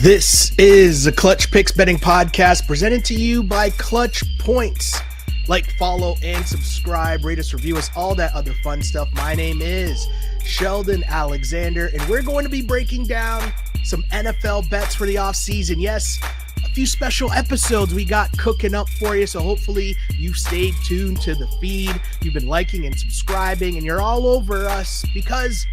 This is the Clutch Picks Betting Podcast presented to you by ClutchPoints. Like, follow, and subscribe, rate us, review us, all that other fun stuff. My name is Sheldon Alexander, and we're going to be breaking down some NFL bets for the offseason. Yes, a few special episodes we got cooking up for you, so hopefully you stayed tuned to the feed. You've been liking and subscribing, and you're all over us because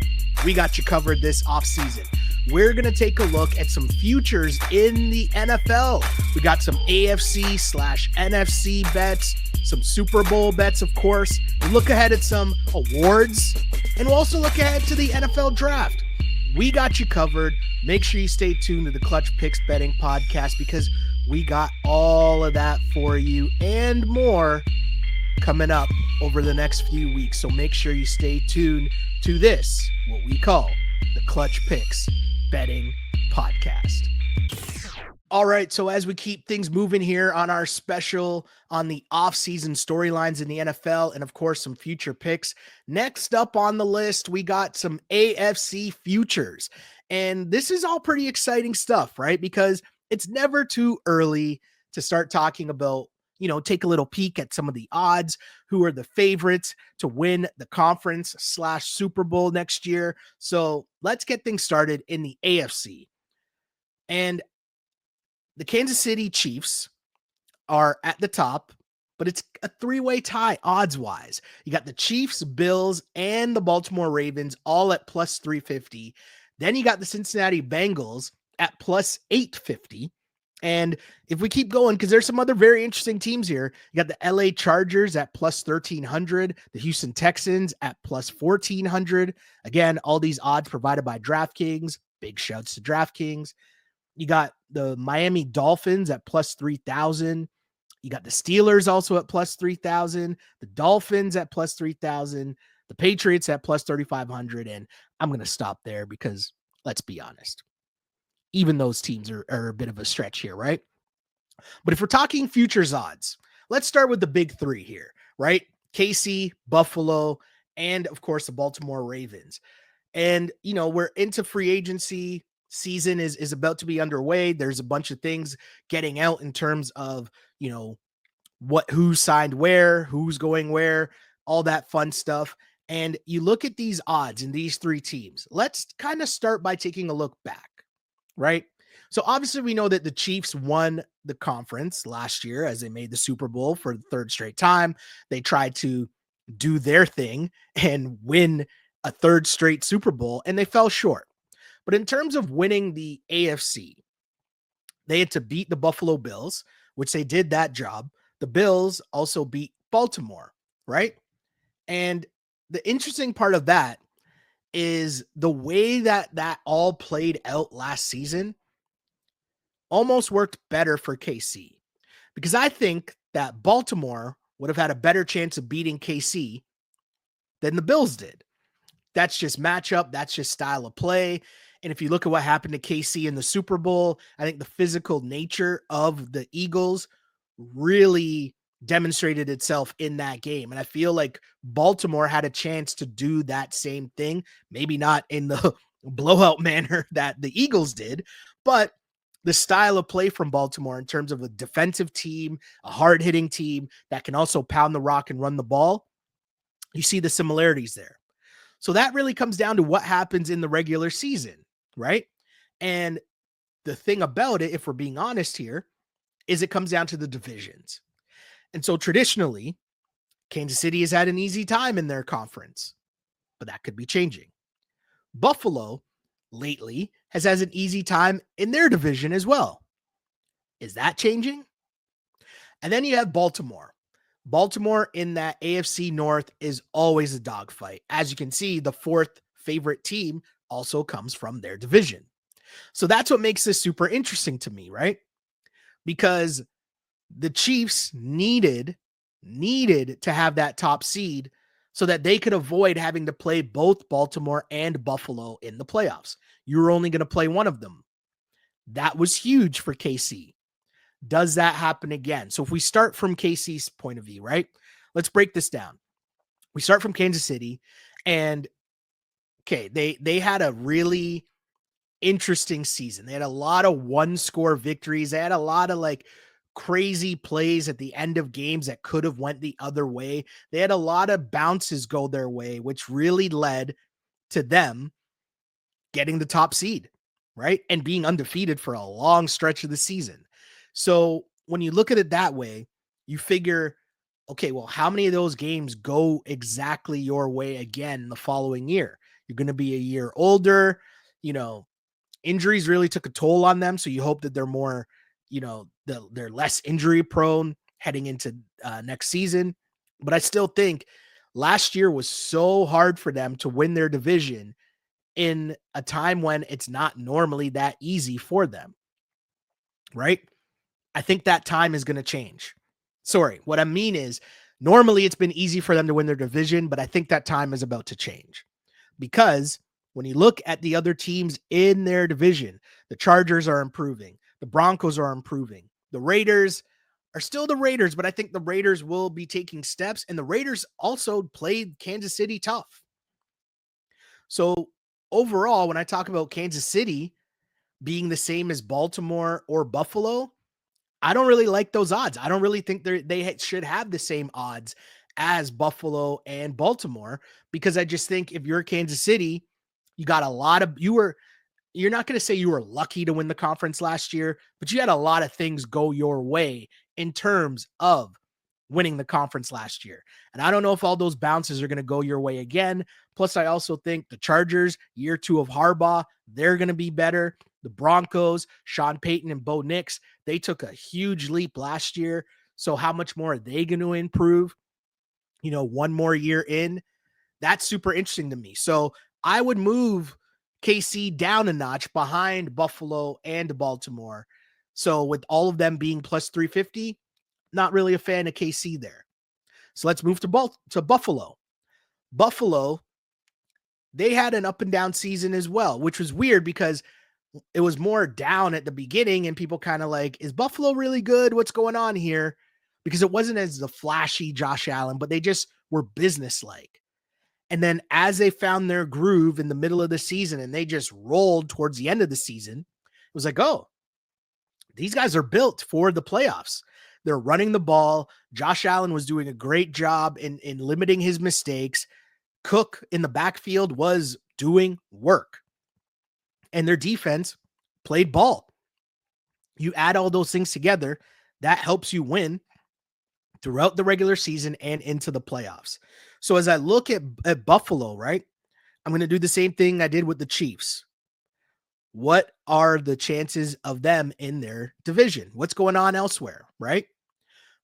we got you covered this offseason. We're going to take a look at some futures in the NFL. We got some AFC/NFC bets, some Super Bowl bets, of course. We'll look ahead at some awards, and we'll also look ahead to the NFL draft. We got you covered. Make sure you stay tuned to the Clutch Picks Betting Podcast because we got all of that for you and more coming up over the next few weeks. So make sure you stay tuned to this, what we call the Clutch Picks Betting Podcast. All right, so as we keep things moving here on our special on the offseason storylines in the NFL and, of course, some future picks, next up on the list, we got some AFC futures. And this is all pretty exciting stuff, right? Because it's never too early to start talking about, take a little peek at some of the odds, who are the favorites to win the conference/Super Bowl next year. So let's get things started in the AFC. And the Kansas City Chiefs are at the top, but it's a three-way tie odds-wise. You got the Chiefs, Bills, and the Baltimore Ravens all at plus 350. Then you got the Cincinnati Bengals at plus 850. And if we keep going, because there's some other very interesting teams here, you got the LA Chargers at plus 1,300, the Houston Texans at plus 1,400. Again, all these odds provided by DraftKings. Big shouts to DraftKings. You got the Miami Dolphins at plus 3,000. You got the Steelers also at plus 3,000. The Dolphins at plus 3,000. The Patriots at plus 3,500. And I'm going to stop there because let's be honest, even those teams are a bit of a stretch here, right? But if we're talking futures odds, let's start with the big three here, right? KC, Buffalo, and of course the Baltimore Ravens. And, we're into free agency. Season is about to be underway. There's a bunch of things getting out in terms of, who signed where, who's going where, all that fun stuff. And you look at these odds in these three teams. Let's kind of start by taking a look back, right? So obviously we know that the Chiefs won the conference last year as they made the Super Bowl for the third straight time. They tried to do their thing and win a third straight Super Bowl, and they fell short. But in terms of winning the AFC, they had to beat the Buffalo Bills, which they did that job. The Bills also beat Baltimore, right? And the interesting part of that is the way that all played out last season almost worked better for KC, because I think that Baltimore would have had a better chance of beating KC than the Bills did. That's just matchup. That's just style of play. And if you look at what happened to KC in the Super Bowl, I think the physical nature of the Eagles really demonstrated itself in that game. And I feel like Baltimore had a chance to do that same thing, maybe not in the blowout manner that the Eagles did, but the style of play from Baltimore in terms of a defensive team, a hard-hitting team that can also pound the rock and run the ball, you see the similarities there. So that really comes down to what happens in the regular season, right? And the thing about it, if we're being honest here, is it comes down to the divisions. And so traditionally, Kansas City has had an easy time in their conference, but that could be changing. Buffalo lately has an easy time in their division as well. Is that changing? And then you have Baltimore. Baltimore in that AFC North is always a dogfight. As you can see, the fourth favorite team also comes from their division. So that's what makes this super interesting to me, right? Because the Chiefs needed to have that top seed so that they could avoid having to play both Baltimore and Buffalo in the playoffs. You were only going to play one of them. That was huge for KC. Does that happen again? So if we start from KC's point of view, right? Let's break this down. We start from Kansas City, and okay, they had a really interesting season. They had a lot of one-score victories. They had a lot of like crazy plays at the end of games that could have went the other way. They had a lot of bounces go their way, which really led to them getting the top seed, right? And being undefeated for a long stretch of the season. So when you look at it that way, you figure, okay, well, how many of those games go exactly your way again the following year? You're going to be a year older, you know, injuries really took a toll on them. So you hope that they're more, they're less injury prone heading into next season. But I still think last year was so hard for them to win their division in a time when it's not normally that easy for them, right? I think that time is going to change. Sorry, what I mean is normally it's been easy for them to win their division, but I think that time is about to change because when you look at the other teams in their division, the Chargers are improving, the Broncos are improving, the Raiders are still the Raiders, but I think the Raiders will be taking steps, and the Raiders also played Kansas City tough. So overall, when I talk about Kansas City being the same as Baltimore or Buffalo, I don't really like those odds. I don't really think they should have the same odds as Buffalo and Baltimore because I just think if you're Kansas City, you got a lot of you're not going to say you were lucky to win the conference last year, but you had a lot of things go your way in terms of winning the conference last year. And I don't know if all those bounces are going to go your way again. Plus, I also think the Chargers, year 2 of Harbaugh, they're going to be better. The Broncos, Sean Payton and Bo Nix, they took a huge leap last year. So how much more are they going to improve? One more year in. That's super interesting to me. So I would move KC down a notch behind Buffalo and Baltimore. So with all of them being plus 350, not really a fan of KC there. So let's move to Buffalo. Buffalo, they had an up and down season as well, which was weird because it was more down at the beginning and people kind of like, is Buffalo really good? What's going on here? Because it wasn't as the flashy Josh Allen, but they just were businesslike. And then as they found their groove in the middle of the season and they just rolled towards the end of the season, it was like, oh, these guys are built for the playoffs. They're running the ball. Josh Allen was doing a great job in limiting his mistakes. Cook in the backfield was doing work. And their defense played ball. You add all those things together, that helps you win throughout the regular season and into the playoffs. So as I look at Buffalo, right, I'm going to do the same thing I did with the Chiefs. What are the chances of them in their division? What's going on elsewhere, right?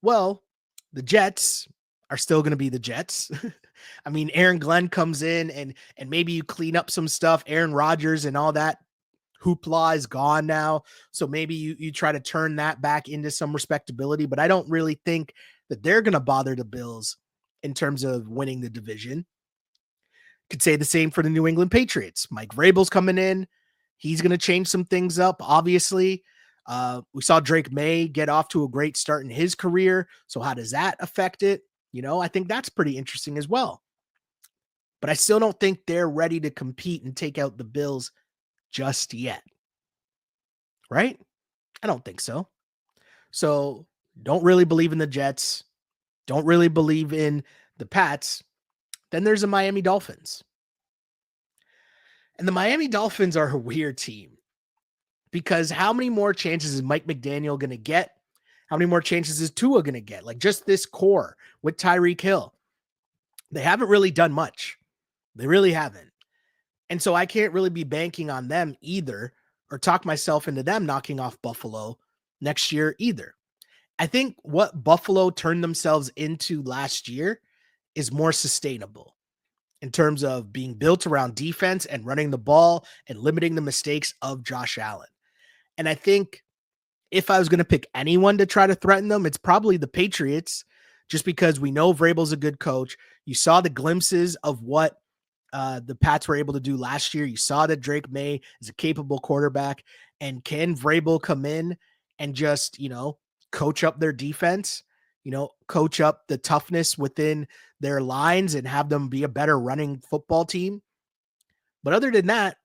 Well, the Jets are still going to be the Jets. I mean, Aaron Glenn comes in and maybe you clean up some stuff. Aaron Rodgers and all that hoopla is gone now. So maybe you try to turn that back into some respectability, but I don't really think that they're going to bother the Bills in terms of winning the division. Could say the same for the New England Patriots. Mike Vrabel's coming in. He's going to change some things up, obviously. We saw Drake May get off to a great start in his career. So how does that affect it? I think that's pretty interesting as well. But I still don't think they're ready to compete and take out the Bills just yet. Right? I don't think so. So don't really believe in the Jets. Don't really believe in the Pats. Then there's the Miami Dolphins. And the Miami Dolphins are a weird team because how many more chances is Mike McDaniel going to get? How many more chances is Tua going to get? Like just this core with Tyreek Hill. They haven't really done much. They really haven't. And so I can't really be banking on them either or talk myself into them knocking off Buffalo next year either. I think what Buffalo turned themselves into last year is more sustainable in terms of being built around defense and running the ball and limiting the mistakes of Josh Allen. And I think if I was going to pick anyone to try to threaten them, it's probably the Patriots, just because we know Vrabel's a good coach. You saw the glimpses of what the Pats were able to do last year. You saw that Drake May is a capable quarterback. And can Vrabel come in and just, coach up their defense, coach up the toughness within their lines and have them be a better running football team? But other than that,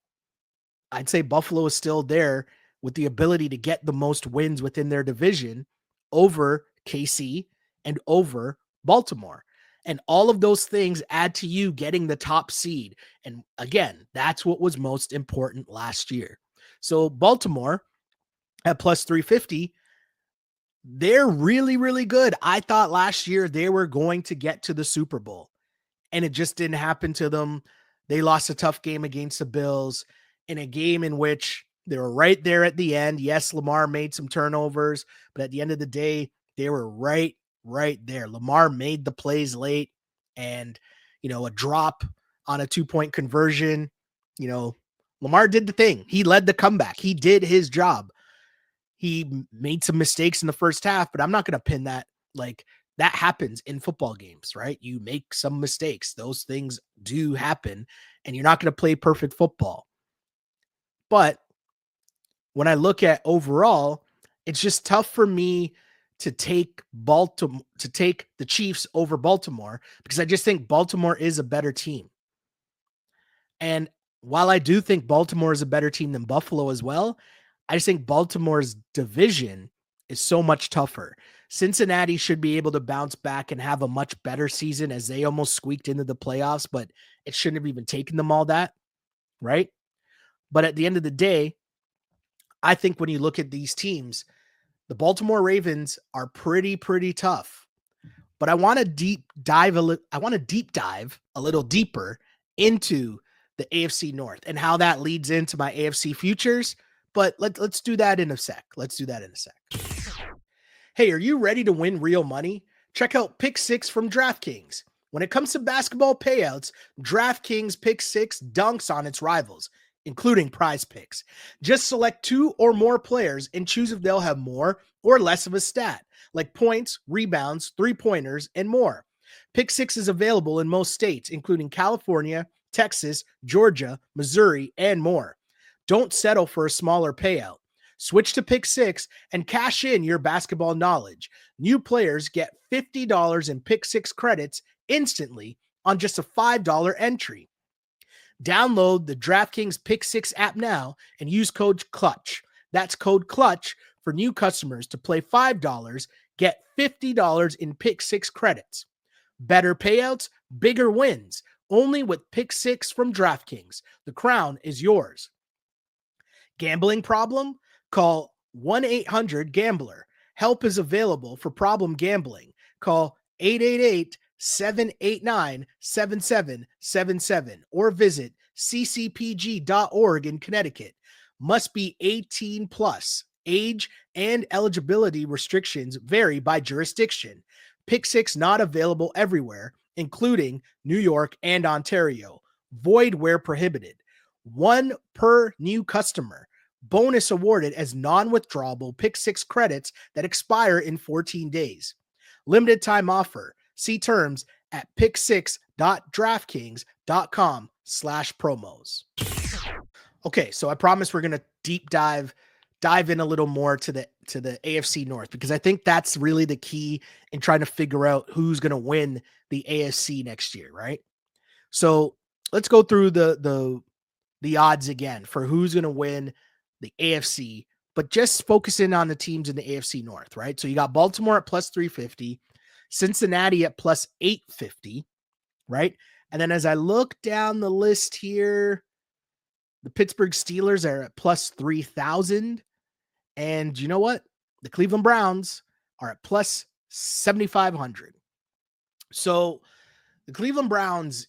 I'd say Buffalo is still there with the ability to get the most wins within their division over KC and over Baltimore. And all of those things add to you getting the top seed. And again, that's what was most important last year. So Baltimore at plus 350, they're really, really good. I thought last year they were going to get to the Super Bowl, and it just didn't happen to them. They lost a tough game against the Bills in a game in which they were right there at the end. Yes, Lamar made some turnovers, but at the end of the day, they were right there. Lamar made the plays late, and, a drop on a 2-point conversion. Lamar did the thing. He led the comeback. He did his job. He made some mistakes in the first half, but I'm not going to pin that. Like, that happens in football games, right? You make some mistakes. Those things do happen, and you're not going to play perfect football. But when I look at overall, it's just tough for me to take the Chiefs over Baltimore, because I just think Baltimore is a better team. And while I do think Baltimore is a better team than Buffalo as well, I just think Baltimore's division is so much tougher. Cincinnati should be able to bounce back and have a much better season, as they almost squeaked into the playoffs, but it shouldn't have even taken them all that, right? But at the end of the day, I think when you look at these teams, the Baltimore Ravens are pretty tough. But I want to deep dive a little deeper into the AFC North and how that leads into my AFC futures. But let's do that in a sec. Hey, are you ready to win real money? Check out Pick 6 from DraftKings. When it comes to basketball payouts, DraftKings Pick 6 dunks on its rivals, including Prize Picks. Just select 2 or more players and choose if they'll have more or less of a stat, like points, rebounds, three-pointers, and more. Pick 6 is available in most states, including California, Texas, Georgia, Missouri, and more. Don't settle for a smaller payout. Switch to Pick 6 and cash in your basketball knowledge. New players get $50 in Pick 6 credits instantly on just a $5 entry. Download the DraftKings Pick 6 app now and use code CLUTCH. That's code CLUTCH for new customers to play $5, get $50 in Pick 6 credits. Better payouts, bigger wins. Only with Pick 6 from DraftKings. The crown is yours. Gambling problem? Call 1-800-GAMBLER. Help is available for problem gambling. Call 888-789-7777 or visit ccpg.org in Connecticut. Must be 18 plus. Age and eligibility restrictions vary by jurisdiction. Pick 6 not available everywhere, including New York and Ontario. Void where prohibited. 1 per new customer. Bonus awarded as non-withdrawable Pick 6 credits that expire in 14 days. Limited time offer. See terms at pick6.draftkings.com/promos. Okay, so I promise we're going to dive in a little more to the AFC North, because I think that's really the key in trying to figure out who's going to win the AFC next year, right? So let's go through the odds again for who's going to win the AFC, but just focusing on the teams in the AFC North, right? So you got Baltimore at plus 350, Cincinnati at plus 850, right? And then as I look down the list here, the Pittsburgh Steelers are at plus 3,000. And you know what? The Cleveland Browns are at plus 7,500. So the Cleveland Browns,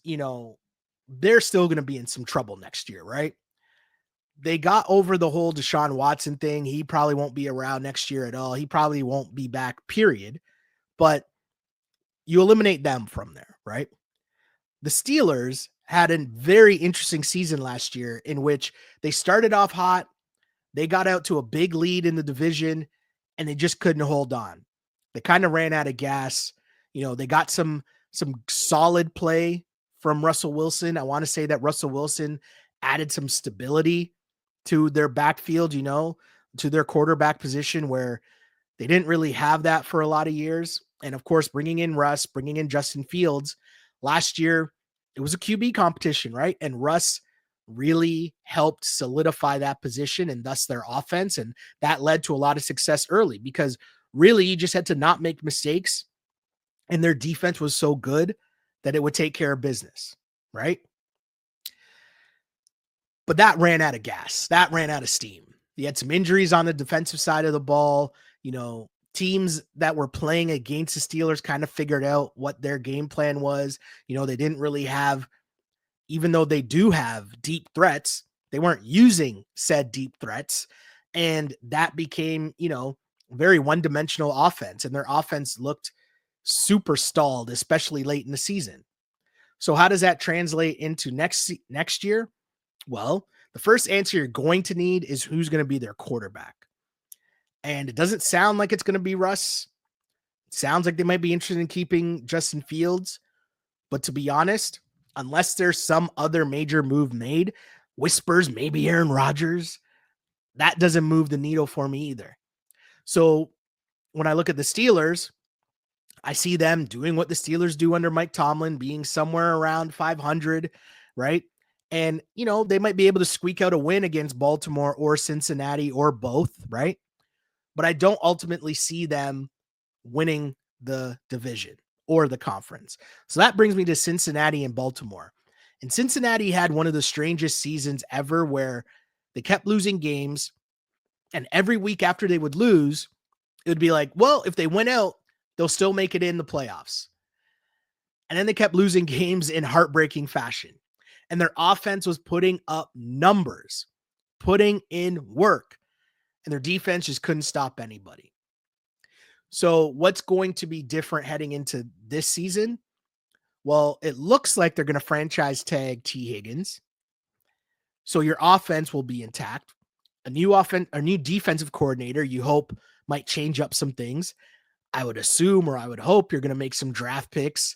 they're still going to be in some trouble next year, right? They got over the whole Deshaun Watson thing. He probably won't be around next year at all. He probably won't be back, period. But you eliminate them from there, right? The Steelers had a very interesting season last year in which they started off hot. They got out to a big lead in the division, and they just couldn't hold on. They kind of ran out of gas. They got some solid play from Russell Wilson. I want to say that Russell Wilson added some stability to their backfield, to their quarterback position, where they didn't really have that for a lot of years. And of course, bringing in Russ, bringing in Justin Fields last year, it was a QB competition, right? And Russ really helped solidify that position and thus their offense. And that led to a lot of success early because really you just had to not make mistakes and their defense was so good that it would take care of business, right? But that ran out of gas. That ran out of steam. You had some injuries on the defensive side of the ball. Teams that were playing against the Steelers kind of figured out what their game plan was. They didn't really have, even though they do have deep threats, they weren't using said deep threats. And that became, very one-dimensional offense. And their offense looked super stalled, especially late in the season. So how does that translate into next year? Well, the first answer you're going to need is who's going to be their quarterback. And it doesn't sound like it's going to be Russ. It sounds like they might be interested in keeping Justin Fields. But to be honest, unless there's some other major move made, whispers, maybe Aaron Rodgers, that doesn't move the needle for me either. So when I look at the Steelers, I see them doing what the Steelers do under Mike Tomlin, being somewhere around 500, right? And, they might be able to squeak out a win against Baltimore or Cincinnati or both, right? But I don't ultimately see them winning the division or the conference. So that brings me to Cincinnati and Baltimore. And Cincinnati had one of the strangest seasons ever where they kept losing games. And every week after they would lose, it would be like, well, if they win out, they'll still make it in the playoffs. And then they kept losing games in heartbreaking fashion. And their offense was putting up numbers, putting in work. And their defense just couldn't stop anybody. So what's going to be different heading into this season? Well, it looks like they're going to franchise tag T. Higgins. So your offense will be intact. A new defensive coordinator, you hope, might change up some things. I would assume, or I would hope, you're going to make some draft picks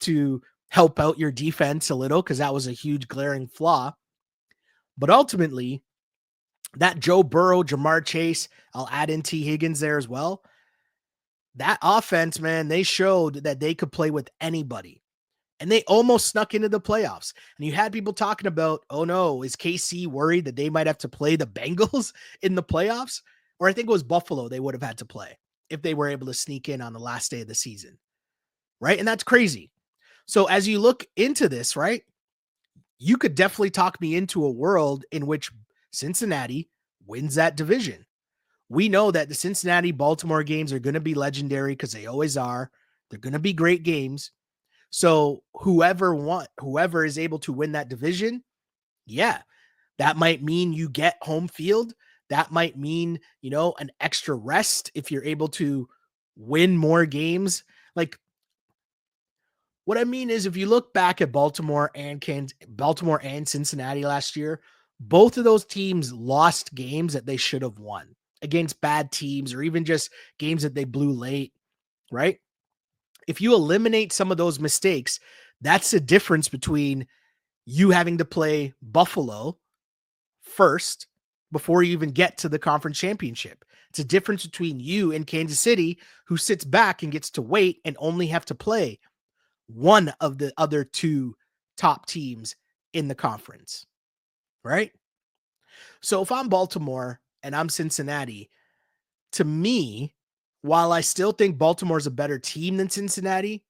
to help out your defense a little, because that was a huge glaring flaw. But ultimately, that Joe Burrow, Jamar Chase, I'll add in T. Higgins there as well. That offense, man, they showed that they could play with anybody. And they almost snuck into the playoffs. And you had people talking about, oh no, is KC worried that they might have to play the Bengals in the playoffs? Or I think it was Buffalo they would have had to play if they were able to sneak in on the last day of the season. Right? And that's crazy. So as you look into this, right, you could definitely talk me into a world in which Cincinnati wins that division. We know that the Cincinnati-Baltimore games are going to be legendary because they always are. They're going to be great games. So whoever is able to win that division, yeah, that might mean you get home field. That might mean, an extra rest if you're able to win more games. Like, what I mean is, if you look back at Baltimore and Cincinnati last year, both of those teams lost games that they should have won against bad teams, or even just games that they blew late, right? If you eliminate some of those mistakes, that's the difference between you having to play Buffalo first before you even get to the conference championship. It's a difference between you and Kansas City, who sits back and gets to wait and only have to play one of the other two top teams in the conference, right? So if I'm Baltimore and I'm Cincinnati, to me, while I still think Baltimore's a better team than Cincinnati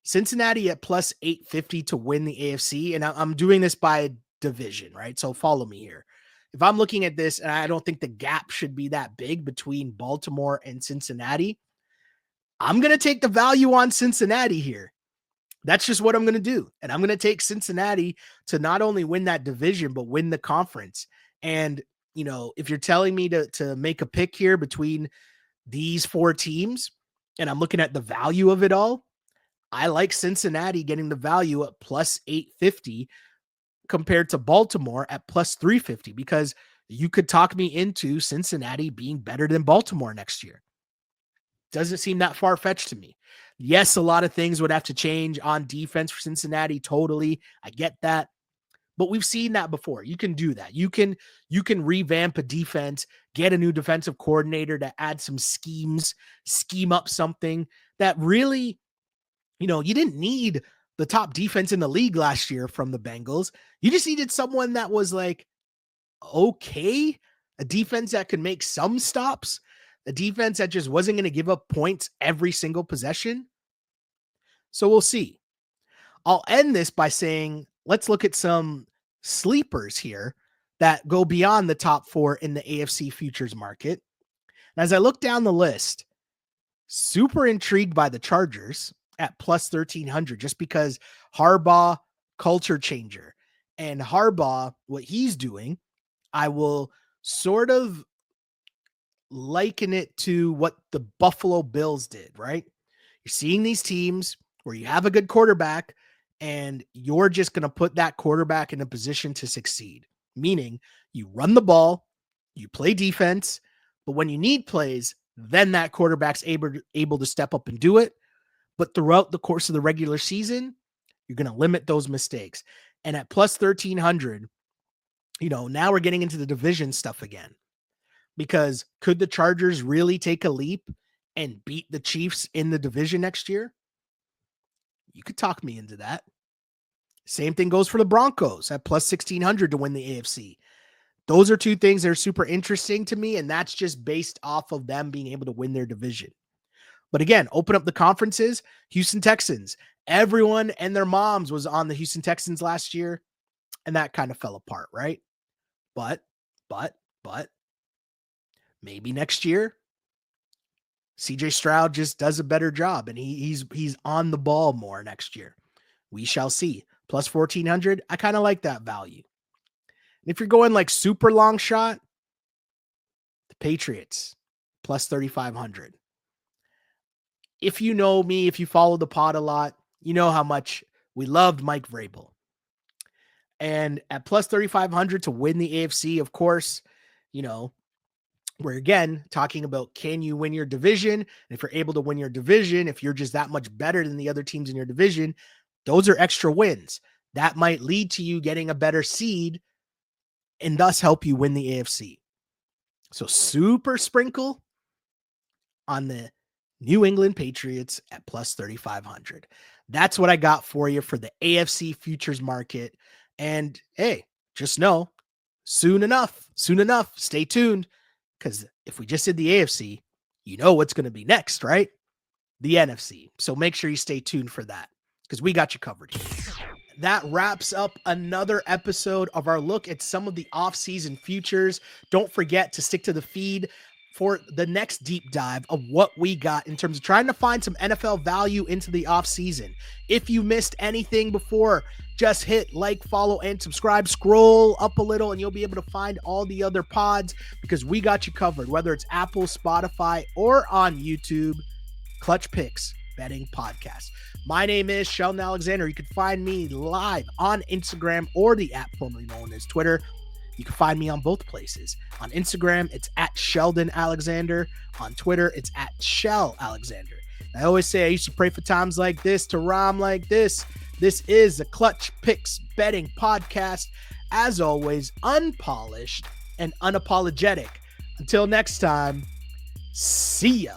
at plus 850 to win the AFC, and I'm doing this by division, right? So follow me here. If I'm looking at this, and I don't think the gap should be that big between Baltimore and Cincinnati, I'm going to take the value on Cincinnati here. That's just what I'm going to do. And I'm going to take Cincinnati to not only win that division, but win the conference. And, if you're telling me to make a pick here between these four teams, and I'm looking at the value of it all, I like Cincinnati getting the value at plus 850 compared to Baltimore at plus 350, because you could talk me into Cincinnati being better than Baltimore next year. Doesn't seem that far-fetched to me. Yes, a lot of things would have to change on defense for Cincinnati. Totally. I get that. But we've seen that before. You can do that. You can revamp a defense, get a new defensive coordinator to add some schemes, scheme up something that really, you didn't need the top defense in the league last year from the Bengals. You just needed someone that was like, okay, a defense that could make some stops, a defense that just wasn't going to give up points every single possession. So we'll see. I'll end this by saying, let's look at some sleepers here that go beyond the top 4 in the AFC futures market. And as I look down the list, super intrigued by the Chargers at plus 1,300, just because Harbaugh, culture changer. And Harbaugh, what he's doing, I will sort of liken it to what the Buffalo Bills did, right? You're seeing these teams where you have a good quarterback and you're just going to put that quarterback in a position to succeed, meaning you run the ball, you play defense, but when you need plays, then that quarterback's able to step up and do it. But throughout the course of the regular season, you're going to limit those mistakes. And at plus 1,300, now we're getting into the division stuff again. Because could the Chargers really take a leap and beat the Chiefs in the division next year? You could talk me into that. Same thing goes for the Broncos at plus 1,600 to win the AFC. Those are two things that are super interesting to me, and that's just based off of them being able to win their division. But again, open up the conferences, Houston Texans. Everyone and their moms was on the Houston Texans last year, and that kind of fell apart, right? But maybe next year, CJ Stroud just does a better job, and he's on the ball more next year. We shall see. Plus 1,400, I kind of like that value. And if you're going like super long shot, the Patriots, plus 3,500. If you know me, if you follow the pod a lot, you know how much we loved Mike Vrabel. And at plus 3,500 to win the AFC, of course, we're again talking about, can you win your division? And if you're able to win your division, if you're just that much better than the other teams in your division, those are extra wins. That might lead to you getting a better seed and thus help you win the AFC. So super sprinkle on the New England Patriots at plus 3,500. That's what I got for you for the AFC futures market. And hey, just know, soon enough, stay tuned. Because if we just did the AFC, you know what's going to be next, right? The NFC. So make sure you stay tuned for that, because we got you covered here. That wraps up another episode of our look at some of the off-season futures. Don't forget to stick to the feed for the next deep dive of what we got in terms of trying to find some NFL value into the off-season. If you missed anything before, just hit like, follow, and subscribe. Scroll up a little and you'll be able to find all the other pods, because we got you covered, whether it's Apple, Spotify, or on YouTube. Clutch Picks Betting Podcast. My name is Sheldon Alexander. You can find me live on Instagram or the app formerly known as Twitter. You can find me on both places. On Instagram, it's at Sheldon Alexander. On Twitter, it's at Shell Alexander. I always say I used to pray for times like this to rhyme like this. This is the Clutch Picks Betting Podcast. As always, unpolished and unapologetic. Until next time, see ya.